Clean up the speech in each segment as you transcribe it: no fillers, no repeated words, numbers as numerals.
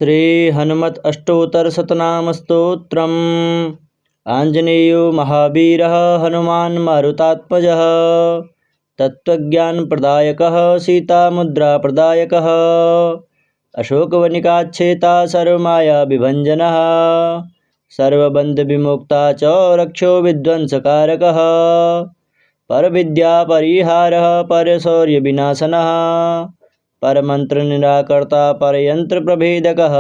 श्री हनुमत अष्टोत्तर शतनाम स्तोत्रम्। आंजनेयो महावीरः हनुमान् मारुतात्मजः तत्त्वज्ञानप्रदायकः सीतामुद्राप्रदायकः अशोकवनिकाच्छेता सर्वमायाविभञ्जनः सर्वबन्धविमुक्ता च रक्षो विध्वंसकारकः परविद्यापरिहारः परशौर्यविनाशनः परमंत्र निराकर्ता परयंत्र प्रभेदकः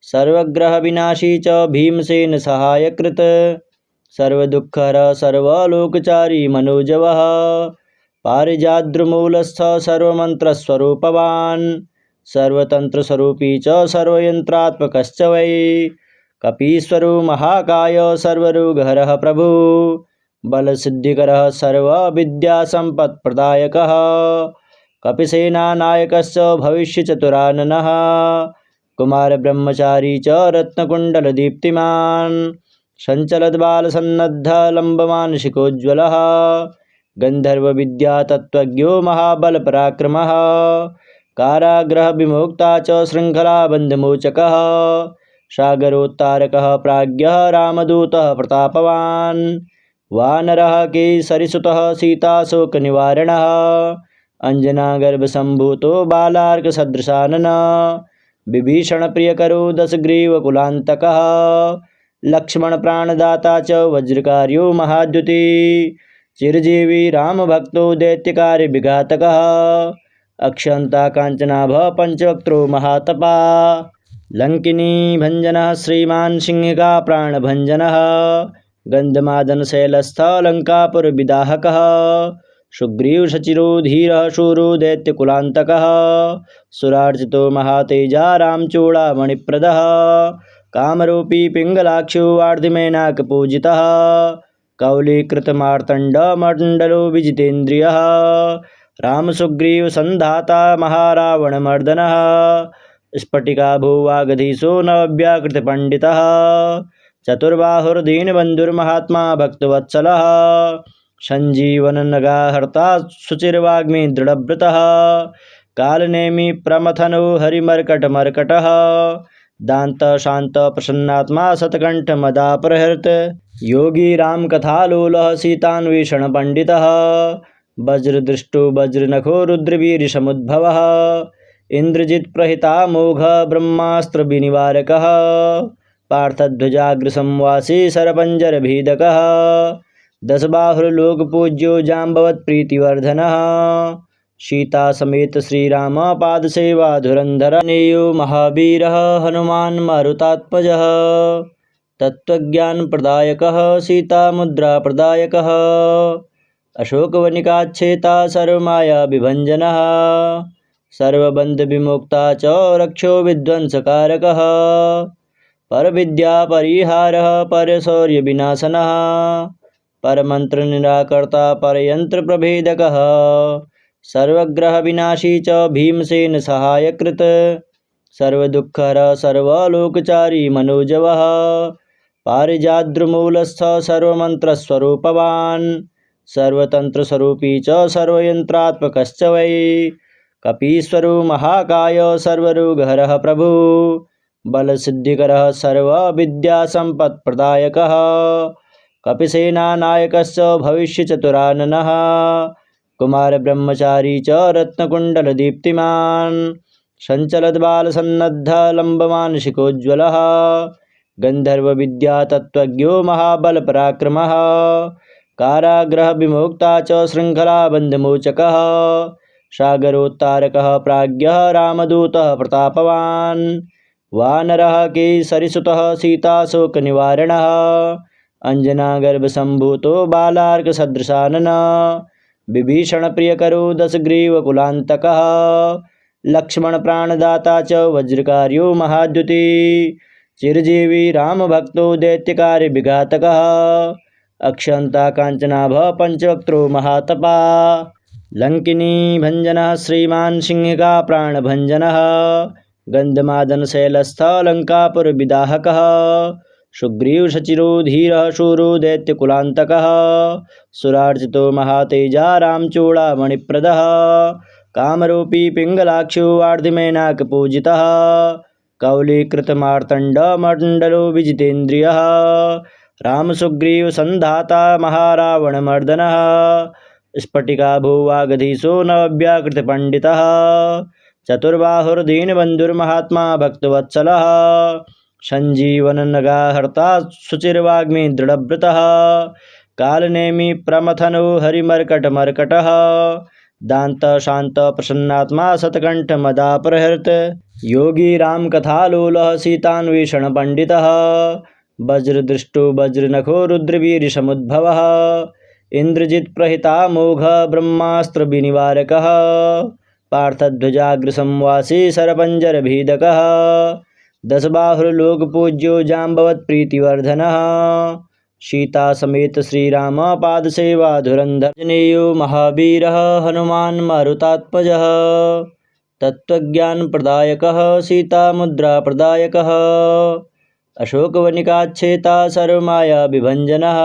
सर्वग्रह विनाशी च भीमसेन सहायकृत सर्वदुःखहरः सर्वलोकचारी मनोजवः पारिजाद्रुमूलस्थ सर्वमन्त्रस्वरूपवान् सर्वतन्त्रस्वरूपी च सर्वयन्त्रात्मकश्च वै कपीश्वरो महाकाय सर्वरोगहरः प्रभु बलसिद्धिकरः सर्वविद्यासम्पत्प्रदायकः कपिसेनानायकश्च भविष्यचतुराननः कुमारब्रह्मचारी च रत्नकुण्डलदीप्तिमान् सञ्चलद्बालसन्नद्धलम्बमानसिकोज्ज्वलः गन्धर्वविद्यातत्त्वज्ञो महाबलपराक्रमः कारागृहविमुक्ता च शृङ्खलाबन्धमोचकः सागरोत्तारकः प्राज्ञः रामदूतः प्रतापवान् वानरः केसरिसुतः सीताशोकनिवारणः अंजनागर्भसम्भूतो बालार्कसदृशाननः विभीषणप्रियकरो दशग्रीवकुलान्तकः लक्ष्मणप्राणदाता च वज्रकार्यो महाद्युति चिरजीवी रामभक्तो दैत्यकार्यविघातकः अक्षन्ता काञ्चनाभः पञ्चवक्त्रो महातपा लङ्किनी भञ्जनः श्रीमान् सिंहिका प्राणभञ्जनः गन्धमादनशैलस्थ लङ्कापुरविदाहकः सुग्रीव सचिरो धीरः शूरो दैत्यकुलान्तकः सुरार्चितो महातेजा रामचूड़ामणिप्रदः कामरूपी पिङ्गलाक्षो वार्धिमेनाकपूजितः कौलीकृतमार्तण्डमण्डलो विजितेन्द्रियः रामसुग्रीवसन्धाता महारावणमर्दनः स्फटिकाभुवागधीशो नवव्याकृतपण्डितः चतुर्बाहुर्दीनबन्धुर्महात्मा भक्तवत्सलः संजीवननगाहर्ता शुचिर्वाग्मी दृढ़व्रतः कालनेमी प्रमथनो हरिमर्कटमर्कटः दान्त शांत प्रसन्नात्मा शतकण्ठमदापहृत योगी रामकथालोलः सीतान्वेषण पंडितः वज्रदृष्टो वज्रनखो रुद्रवीरसमुद्भवः इंद्रजित्प्रहिता मोघ ब्रह्मास्त्र विनिवारकः पार्थध्वजाग्रसंवासी सरपञ्जरभेदकः दशबाहुर्लोकपूज्यो जाम्बवत्प्रीतिवर्धनः सीता समेत श्रीराम पादसेवा धुरन्धरनेयो महावीरः हनुमान् मारुतात्मजः तत्त्वज्ञानप्रदायकः सीतामुद्राप्रदायकः अशोकवनिकाच्छेता सर्वमायाविभञ्जनः सर्वबन्धविमुक्ता च रक्षो विध्वंसकारकः परविद्यापरिहारः परशौर्यविनाशनः परमंत्र निराकर्ता परयंत्र प्रभेदकः सर्वग्रह विनाशी च भीमसेन सहायकृत सर्वदुःखहरः सर्वलोकचारी मनोजवः पारिजाद्रुमूलस्थ सर्वमन्त्रस्वरूपवान् सर्वतन्त्रस्वरूपी च सर्वयन्त्रात्मकश्च वै कपीश्वरो महाकाय सर्वरोगहरः प्रभु बलसिद्धिकरः सर्वविद्यासम्पत्प्रदायकः कपिसेनानायकश्च भविष्यचतुराननः कुमारब्रह्मचारी च रत्नकुण्डलदीप्तिमान् सञ्चलद्बालसन्नद्धलम्बमानसिकोज्ज्वलः गन्धर्वविद्यातत्त्वज्ञो महाबलपराक्रमः कारागृहविमुक्ता च शृङ्खलाबन्धमोचकः सागरोत्तारकः प्राज्ञः रामदूतः प्रतापवान् वानरः केसरिसुतः सीताशोकनिवारणः अंजनागर्भसम्भूतो बालार्कसदृशाननः विभीषणप्रियकरो दशग्रीवकुलान्तकः लक्ष्मणप्राणदाता च वज्रकार्यो महाद्युति चिरजीवी रामभक्तो दैत्यकार्यविघातकः अक्षन्ता काञ्चनाभः पञ्चवक्त्रो महातपा लङ्किनी भञ्जनः श्रीमान् सिंहिका प्राणभञ्जनः गन्धमादनशैलस्थ लङ्कापुरविदाहकः सुग्रीव सचिरो धीरः शूरो दैत्यकुलान्तकः सुरार्चितो महातेजा रामचूड़ामणिप्रदः कामरूपी पिङ्गलाक्षो वार्धिमेनाकपूजितः कौलीकृतमार्तण्डमण्डलो विजितेन्द्रियः रामसुग्रीवसन्धाता महारावणमर्दनः स्फटिकाभुवागधीशो नवव्याकृतपण्डितः चतुर्बाहुर्दीनबन्धुर्महात्मा भक्तवत्सलः सञ्जीवननगाहर्ता शुचिर्वाग्मी दृढव्रतः कालनेमि प्रमथनो हरिमर्कटमर्कटः दान्तशान्तप्रसन्नात्मा शतकण्ठमदापहृत् योगी रामकथालोलः सीतान्वेषणपण्डितः वज्रदृष्टो वज्रनखो रुद्रवीरसमुद्भवः इन्द्रजित्प्रहितामोघ ब्रह्मास्त्रविनिवारकः पार्थध्वजाग्रसंवासी सरपञ्जरभेदकः दशबाहुर्लोकपूज्यो जाम्बवत्प्रीतिवर्धनः सीतासमेत श्रीराम पादसेवाधुरन्धरजनेयो महावीरः हनुमान् मारुतात्मजः तत्त्वज्ञानप्रदायकः सीतामुद्राप्रदायकः अशोकवनिकाच्छेता सर्वमायाविभञ्जनः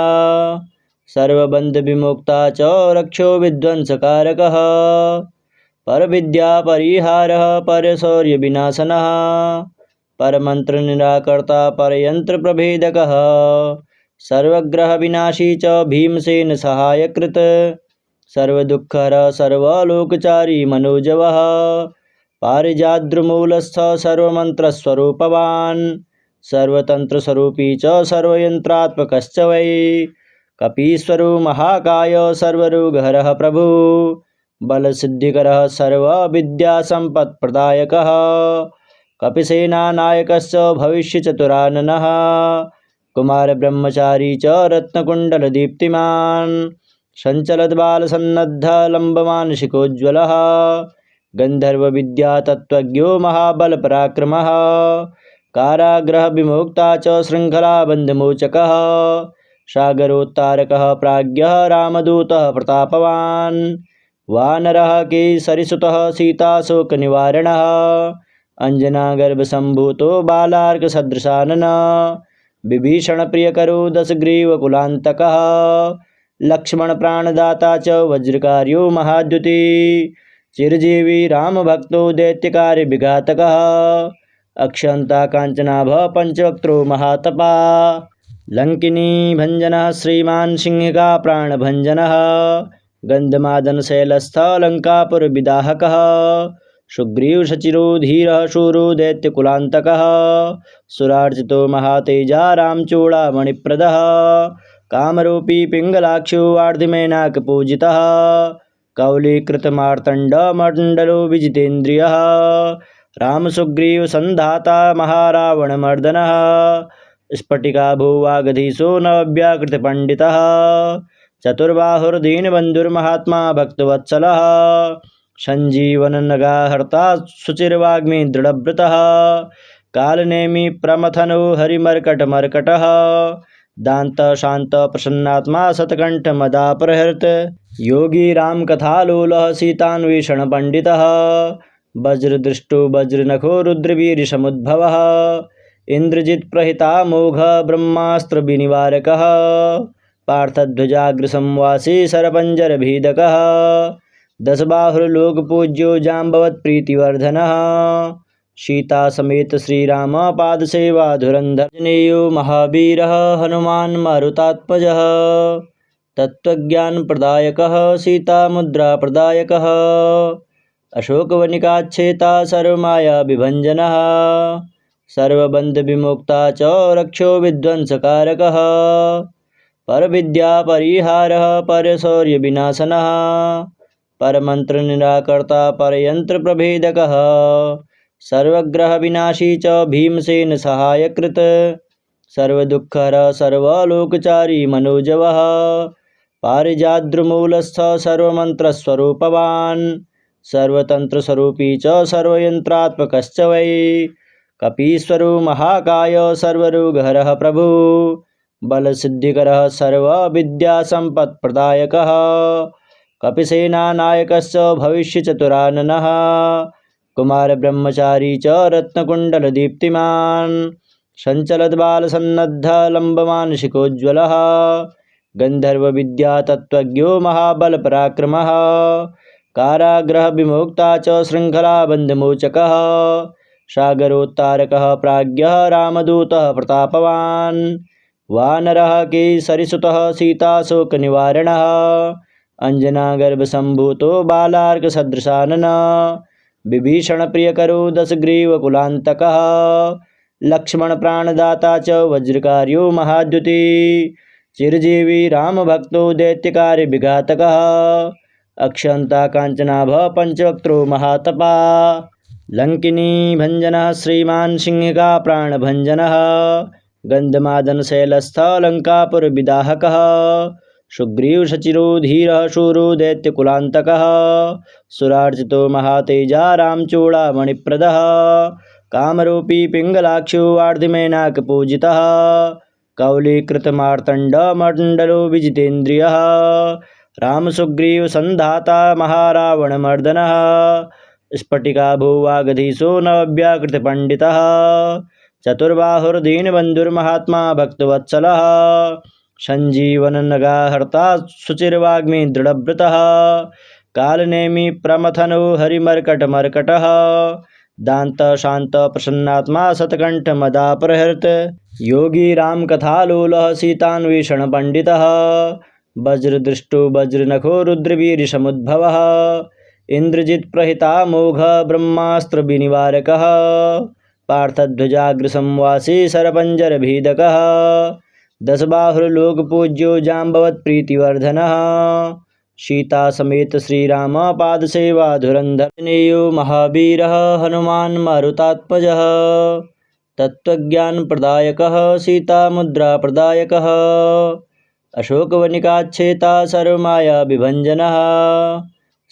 सर्वबन्धविमुक्ता च रक्षो विध्वंसकारकः परविद्यापरिहारः परशौर्यविनाशनः परमन्त्रनिराकर्ता परयन्त्रप्रभेदकः सर्वग्रहविनाशी च भीमसेनसहायकृत् सर्वदुःखहरः सर्वलोकचारी मनोजवः पारिजाद्रुमूलस्थ सर्वमन्त्रस्वरूपवान् सर्वतन्त्रस्वरूपी च सर्वयन्त्रात्मकश्च वै कपीश्वरो महाकाय सर्वरोगहरः प्रभु बलसिद्धिकरः सर्वविद्यासम्पत्प्रदायकः कपिसेनानायकश्च भविष्यचतुराननः कुमारब्रह्मचारी च रत्नकुण्डलदीप्तिमान् सञ्चलद्बालसन्नद्धलम्बमानसिकोज्ज्वलः गन्धर्वविद्यातत्त्वज्ञो महाबलपराक्रमः कारागृहविमुक्ता च शृङ्खलाबन्धमोचकः सागरोत्तारकः प्राज्ञः रामदूतः प्रतापवान् वानरः केसरिसुतः सीताशोकनिवारणः अञ्जनागर्भसम्भूतो बालार्कसदृशाननः विभीषणप्रियकरो दशग्रीवकुलान्तकः लक्ष्मणप्राणदाता च वज्रकार्यो महाद्युति चिरजीवी रामभक्तो दैत्यकार्यविघातकः अक्षन्ता काञ्चनाभः पञ्चवक्त्रो महातपा लङ्किनी भञ्जनः श्रीमान् सिंहिका प्राणभञ्जनः गन्धमादनशैलस्थ लङ्कापुरविदाहकः सुग्रीवसचिरो धीरः शूरो दैत्यकुलान्तकः सुरार्चितो महातेजा रामचूडामणिप्रदः कामरूपी पिङ्गलाक्षो वार्धिमेनाकपूजितः कौलीकृतमार्तण्डमण्डलो विजितेन्द्रियः रामसुग्रीवसन्धाता महारावणमर्दनः स्फटिकाभुवागधीशो नवव्याकृतपण्डितः चतुर्बाहुर्दीनबन्धुर्महात्मा भक्तवत्सलः सञ्जीवननगाहर्ता शुचिर्वाग्मी दृढव्रतः कालनेमि प्रमथनो हरिमर्कटमर्कटः दान्तशान्तप्रसन्नात्मा शतकण्ठमदापहृत् योगी रामकथालोलः सीतान्वेषणपण्डितः वज्रदृष्टो वज्रनखो रुद्रवीरसमुद्भवः इन्द्रजित्प्रहितामोघ ब्रह्मास्त्रविनिवारकः पार्थध्वजाग्रसंवासी सरपञ्जरभेदकः दशबाहुर्लोकपूज्यो जाम्बवत्प्रीतिवर्धनः सीतासमेत श्रीराम पादसेवाधुरन्धरजनेयो महावीरः हनुमान् मारुतात्मजः तत्त्वज्ञानप्रदायकः सीतामुद्राप्रदायकः अशोकवनिकाच्छेता सर्वमायाविभञ्जनः सर्वबन्धविमुक्ता च रक्षो विध्वंसकारकः परविद्यापरिहारः परशौर्यविनाशनः परमन्त्रनिराकर्ता परयन्त्रप्रभेदकः सर्वग्रहविनाशी च भीमसेनसहायकृत् सर्वदुःखहरः सर्वलोकचारी मनोजवः पारिजाद्रुमूलस्थ सर्वमन्त्रस्वरूपवान् सर्वतन्त्रस्वरूपी च सर्वयन्त्रात्मकश्च वै कपीश्वरो महाकाय सर्वरोगहरः प्रभु बलसिद्धिकरः सर्वविद्यासम्पत्प्रदायकः कपिसेनानायकश्च भविष्यचतुराननः कुमारब्रह्मचारी च रत्नकुण्डलदीप्तिमान् सञ्चलद्बालसन्नद्धलम्बमानसिकोज्ज्वलः गन्धर्वविद्यातत्त्वज्ञो महाबलपराक्रमः कारागृहविमुक्ता च शृङ्खलाबन्धमोचकः सागरोत्तारकः प्राज्ञः रामदूतः प्रतापवान् वानरः केसरिसुतः सीताशोकनिवारणः अञ्जनागर्भसम्भूतो बालार्कसदृशाननः विभीषणप्रियकरो दशग्रीवकुलान्तकः लक्ष्मणप्राणदाता च वज्रकार्यो महाद्युति चिरजीवी रामभक्तो दैत्यकार्यविघातकः अक्षन्ता काञ्चनाभः पञ्चवक्त्रो महातपा लङ्किनी भञ्जनः श्रीमान् सिंहिका प्राणभञ्जनः गन्धमादनशैलस्थ लङ्कापुरविदाहकः सुग्रीवशचिरो धीरः शूरो दैत्यकुलान्तकः सुरार्चितो महातेजा रामचूडामणिप्रदः कामरूपी पिङ्गलाक्षो वार्धिमेनाकपूजितः कौलीकृतमार्तण्डमण्डलो विजितेन्द्रियः रामसुग्रीवसन्धाता महारावणमर्दनः स्फटिकाभुवागधीशो नवव्याकृतपण्डितः चतुर्बाहुर्दीनबन्धुर्महात्मा भक्तवत्सलः सञ्जीवननगाहर्ता शुचिर्वाग्मी दृढव्रतः कालनेमि प्रमथनो हरिमर्कटमर्कटः दान्तशान्तप्रसन्नात्मा शतकण्ठमदापहृत् योगी रामकथालोलः सीतान्वेषणपण्डितः वज्रदृष्टो वज्रनखो रुद्रवीरसमुद्भवः इन्द्रजित्प्रहितामोघ ब्रह्मास्त्रविनिवारकः पार्थध्वजाग्रसंवासी सरपञ्जरभेदकः दशबाहुर्लोकपूज्यो जाम्बवत्प्रीतिवर्धनः सीतासमेत श्रीराम पादसेवाधुरन्धरनेयो महावीरः हनुमान् मारुतात्मजः तत्त्वज्ञानप्रदायकः सीतामुद्राप्रदायकः अशोकवनिकाच्छेता सर्वमायाविभञ्जनः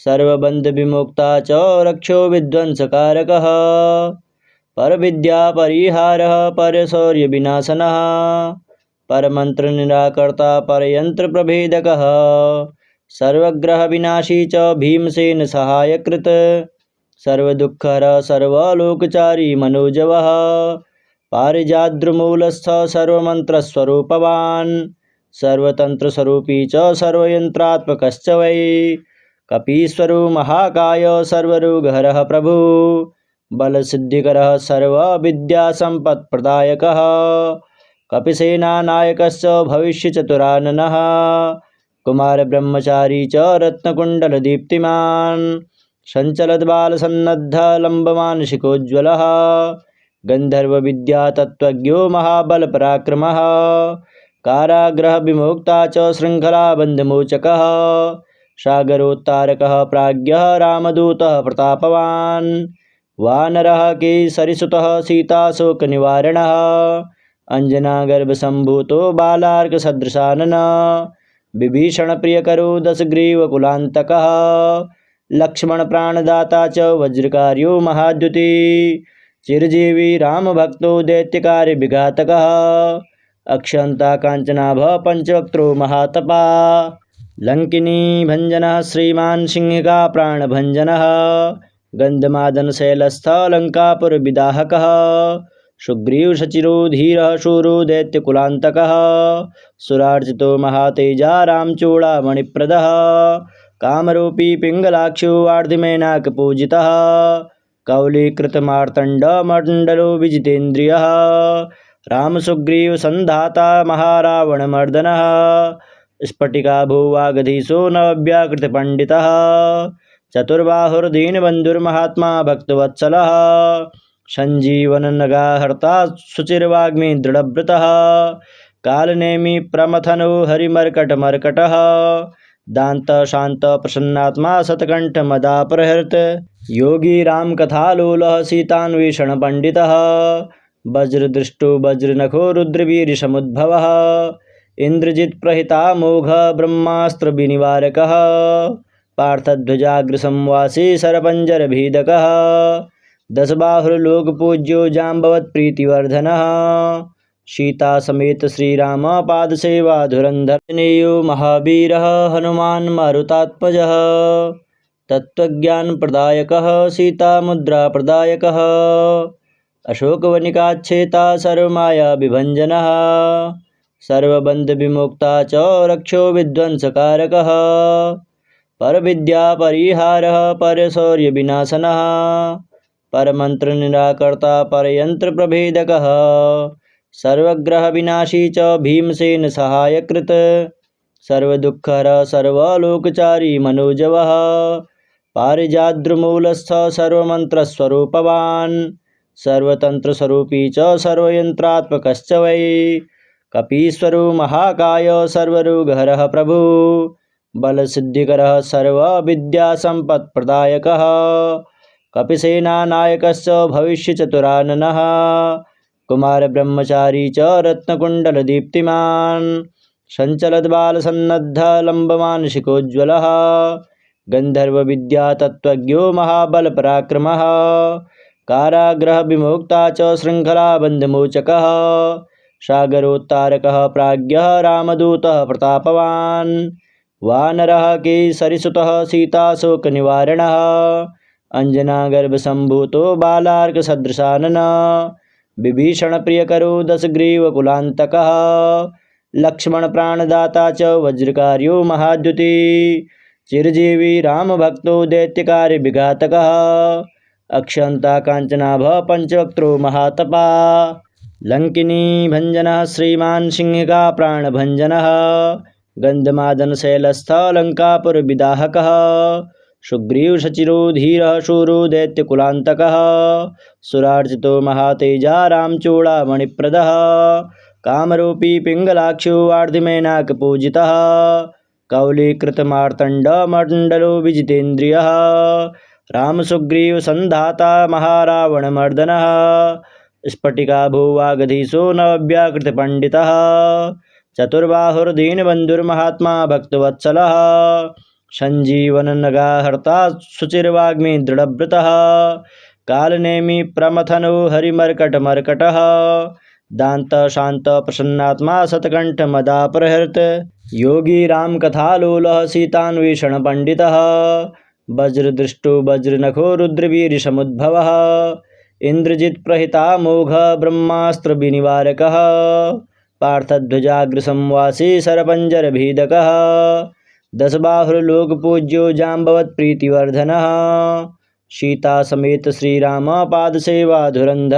सर्वबन्धविमुक्ता च रक्षो विध्वंसकारकः परविद्यापरिहारः परशौर्यविनाशनः परमन्त्रनिराकर्ता परयन्त्रप्रभेदकः सर्वग्रहविनाशी च भीमसेनसहायकृत् सर्वदुःखहरः सर्वलोकचारी मनोजवः पारिजाद्रुमूलस्थ सर्वमन्त्रस्वरूपवान् सर्वतन्त्रस्वरूपी च सर्वयन्त्रात्मकश्च वै कपीश्वरो महाकाय सर्वरोगहरः प्रभु बलसिद्धिकरः सर्वविद्यासम्पत्प्रदायकः कपिसेनानायकश्च भविष्यचतुराननः कुमारब्रह्मचारी च रत्नकुण्डलदीप्तिमान् सञ्चलद्बालसन्नद्धलम्बमानसिकोज्ज्वलः गन्धर्वविद्यातत्त्वज्ञो महाबलपराक्रमः कारागृहविमुक्ता च शृङ्खलाबन्धमोचकः सागरोत्तारकः प्राज्ञः रामदूतः प्रतापवान् वानरः केसरिसुतः सीताशोकनिवारणः अञ्जनागर्भसम्भूतो बालार्कसदृशाननः विभीषणप्रियकरो दशग्रीवकुलान्तकः लक्ष्मणप्राणदाता च वज्रकार्यो महाद्युति चिरजीवी रामभक्तो दैत्यकार्यविघातकः अक्षन्ता काञ्चनाभः पञ्चवक्त्रो महातपा लङ्किनी भञ्जनः श्रीमान् सिंहिका प्राणभञ्जनः गन्धमादनशैलस्थ लङ्कापुरविदाहकः सुग्रीवशचिरो धीरः शूरो दैत्यकुलान्तकः सुरार्चितो महातेजा रामचूडामणिप्रदः कामरूपी पिङ्गलाक्षो वार्धिमेनाकपूजितः कौलीकृतमार्तण्डमण्डलो विजितेन्द्रियः रामसुग्रीवसन्धाता महारावणमर्दनः स्फटिकाभुवागधीशो नवव्याकृतपण्डितः चतुर्बाहुर्दीनबन्धुर्महात्मा भक्तवत्सलः सञ्जीवननगाहर्ता शुचिर्वाग्मी दृढव्रतः कालनेमि प्रमथनो हरिमर्कटमर्कटः दान्तशान्तप्रसन्नात्मा शतकण्ठमदापहृत् योगी रामकथालोलः सीतान्वेषणपण्डितः वज्रदृष्टो वज्रनखो रुद्रवीरसमुद्भवः इन्द्रजित्प्रहितामोघ ब्रह्मास्त्रविनिवारकः पार्थध्वजाग्रसंवासी सरपञ्जरभेदकः दशबाहुर्लोकपूज्यो जाम्बवत्प्रीतिवर्धनः सीतासमेत श्रीराम पादसेवाधुरन्धरनेयो महावीरः हनुमान् मारुतात्मजः तत्त्वज्ञानप्रदायकः सीतामुद्राप्रदायकः अशोकवनिकाच्छेता सर्वमायाविभञ्जनः सर्वबन्धविमुक्ता च रक्षो विध्वंसकारकः परविद्यापरिहारः परशौर्यविनाशनः परमंत्र निराकर्ता परयंत्र प्रभेदकः सर्वग्रह विनाशी च भीमसेन सहायकृत सर्वदुःखहर सर्वलोकचारी मनोजवः पारिजाद्रुमूलस्थ सर्वमन्त्रस्वरूपवान् सर्वतन्त्रस्वरूपी च सर्वयन्त्रात्मकश्च वै कपीश्वरो महाकाय सर्वरोगहरः प्रभु बलसिद्धिकरः सर्वविद्यासम्पत्प्रदायकः कपिसेनानायकश्च भविष्यचतुराननः कुमारब्रह्मचारी च रत्नकुण्डलदीप्तिमान् सञ्चलद्बालसन्नद्धलम्बमानसिकोज्ज्वलः गन्धर्वविद्यातत्त्वज्ञो महाबलपराक्रमः कारागृहविमुक्ता च शृङ्खलाबन्धमोचकः सागरोत्तारकः प्राज्ञः रामदूतः प्रतापवान् वानरः केसरिसुतः सीताशोकनिवारणः अञ्जनागर्भसम्भूतो बालार्कसदृशाननः विभीषणप्रियकरो दशग्रीवकुलान्तकः लक्ष्मणप्राणदाता च वज्रकार्यो महाद्युति चिरजीवी रामभक्तो दैत्यकार्यविघातकः अक्षयन्ता काञ्चनाभ पञ्चवक्त्रो महातपा लङ्किनी भञ्जनः श्रीमान् सिंहिका प्राणभञ्जनः गन्धमादनशैलस्थ लङ्कापुरविदाहकः सुग्रीवसचिरो धीरः शूरो दैत्यकुलान्तकः सुरार्चितो महातेजा रामचूडामणिप्रदः कामरूपी पिङ्गलाक्षो वार्धिमेनाकपूजितः कौलीकृतमार्तण्डमण्डलो विजितेन्द्रियः रामसुग्रीवसन्धाता महारावणमर्दनः स्फटिकाभूवागधीशो नव्याकृतपण्डितः चतुर्बाहुर्दीनबन्धुर्महात्मा भक्तवत्सलः सञ्जीवननगाहर्ता शुचिर्वाग्मी दृढव्रतः कालनेमि प्रमथनो हरिमर्कटमर्कटः दान्तशान्तप्रसन्नात्मा शतकण्ठमदापहृत् योगी रामकथालोलः सीतान्वेषणपण्डितः वज्रदृष्टो वज्रनखो रुद्रवीर्यसमुद्भवः इन्द्रजित्प्रहितामोघ ब्रह्मास्त्रविनिवारकः पार्थध्वजाग्रसंवासी सरपञ्जरभेदकः दशबाहुर्लोकपूज्यो जाम्बवत्प्रीतिवर्धनः सीतासमेत श्रीराम पादसेवाधुरन्धर